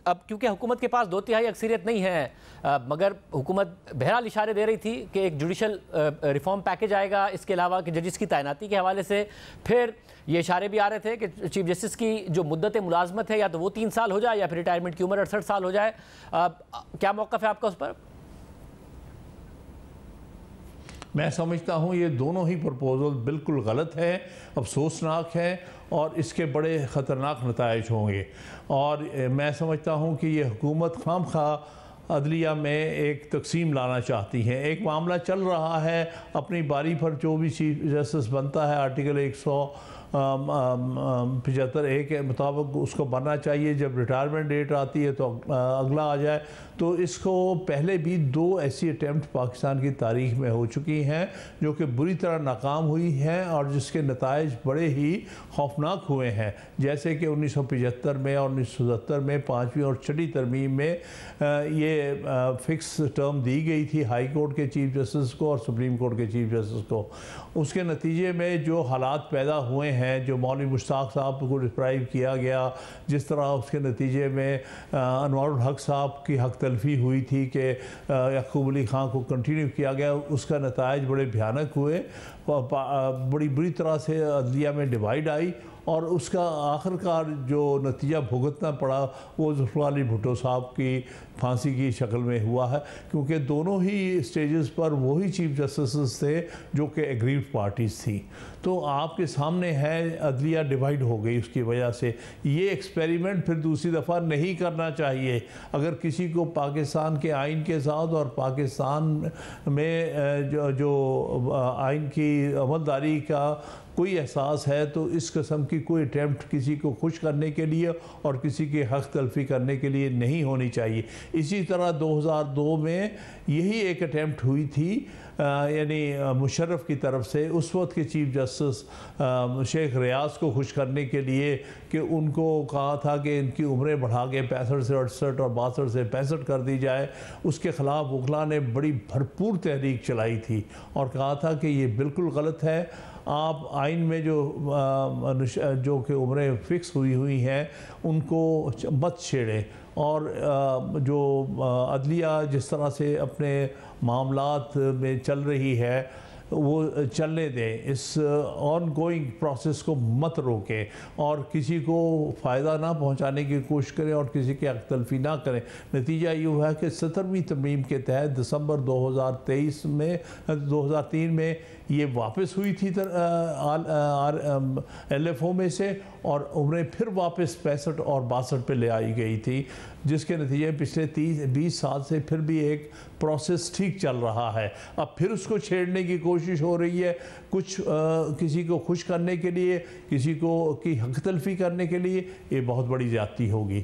अब क्योंकि हुकूमत के पास 2/3 अक्सरियत नहीं है, मगर हुकूमत बहरहाल इशारे दे रही थी कि एक जुडिशल रिफॉर्म पैकेज आएगा, इसके अलावा कि जजिस की तैनाती के हवाले से फिर ये इशारे भी आ रहे थे कि चीफ जस्टिस की जो मुद्दत मुलाजमत है या तो वो 3 साल हो जाए या फिर रिटायरमेंट की उम्र 68 साल हो जाए। क्या मौक़िफ़ है आपका उस पर? मैं समझता हूँ ये दोनों ही प्रपोजल बिल्कुल गलत है, अफसोसनाक है और इसके बड़े ख़तरनाक नताइज होंगे। और मैं समझता हूँ कि ये हुकूमत खामखा अदलिया में एक तकसीम लाना चाहती हैं। एक मामला चल रहा है, अपनी बारी पर जो भी चीफ जस्टिस बनता है आर्टिकल 175A के मुताबिक उसको बनना चाहिए। जब रिटायरमेंट डेट आती है तो अगला आ जाए। तो इसको पहले भी 2 ऐसी अटैम्प्ट पाकिस्तान की तारीख में हो चुकी हैं जो कि बुरी तरह नाकाम हुई हैं और जिसके नताइज बड़े ही खौफनाक हुए हैं। जैसे कि 1975 में और 1970 में 5वीं और 6ठी तरमीम में ये फ़िक्स टर्म दी गई थी हाई कोर्ट के चीफ जस्टिस को और सुप्रीम कोर्ट के चीफ जस्टिस को। उसके नतीजे में जो हालात पैदा हुए हैं, जो मौलवी मुश्ताक साहब को डिप्राइव किया गया, जिस तरह उसके नतीजे में अनवारुल हक साहब की हक तलफी हुई थी कि याकूब अली ख़ान को कंटिन्यू किया गया, उसका नताइज बड़े भयानक हुए। बड़ी बुरी तरह से अदलिया में डिवाइड आई और उसका आखिरकार जो नतीजा भुगतना पड़ा वो जुल्फ़िकार अली भुट्टो साहब की फांसी की शक्ल में हुआ है, क्योंकि दोनों ही स्टेजेस पर वही चीफ जस्टिस थे जो कि एग्रीव्ड पार्टीज़ थी। तो आपके सामने है अदलिया डिवाइड हो गई उसकी वजह से। ये एक्सपेरिमेंट फिर दूसरी दफ़ा नहीं करना चाहिए। अगर किसी को पाकिस्तान के आइन के साथ और पाकिस्तान में जो आइन की अमलदारी का कोई एहसास है तो इस किस्म की कोई अटैम्प्ट किसी को खुश करने के लिए और किसी के हक़ तलफ़ी करने के लिए नहीं होनी चाहिए। इसी तरह 2002 में यही एक अटैम्प्ट हुई थी, यानी मुशर्रफ की तरफ से उस वक्त के चीफ जस्टिस शेख रियाज को खुश करने के लिए कि उनको कहा था कि इनकी उम्रें बढ़ा के 65 से 68 और 62 से 65 कर दी जाए। उसके ख़िलाफ़ वकला ने बड़ी भरपूर तहरीक चलाई थी और कहा था कि ये बिल्कुल गलत है। आप आइन में जो कि उम्रें फ़िक्स हुई हैं उनको मत छेड़ें और जो अदलिया जिस तरह से अपने मामलात में चल रही है वो चलने दें। इस ऑन गोइंग प्रोसेस को मत रोकें और किसी को फ़ायदा ना पहुंचाने की कोशिश करें और किसी की हक़ तलफ़ी ना करें। नतीजा ये हुआ है कि 17वीं तरमीम के तहत दिसंबर 2003 में ये वापस हुई थी LFO में से और उम्रें फिर वापस 65 और 62 पे ले आई गई थी, जिसके नतीजे पिछले 20 साल से फिर भी एक प्रोसेस ठीक चल रहा है। अब फिर उसको छेड़ने की कोशिश हो रही है, कुछ किसी को खुश करने के लिए, किसी को की हक़ तलफ़ी करने के लिए। ये बहुत बड़ी ज़्यादती होगी।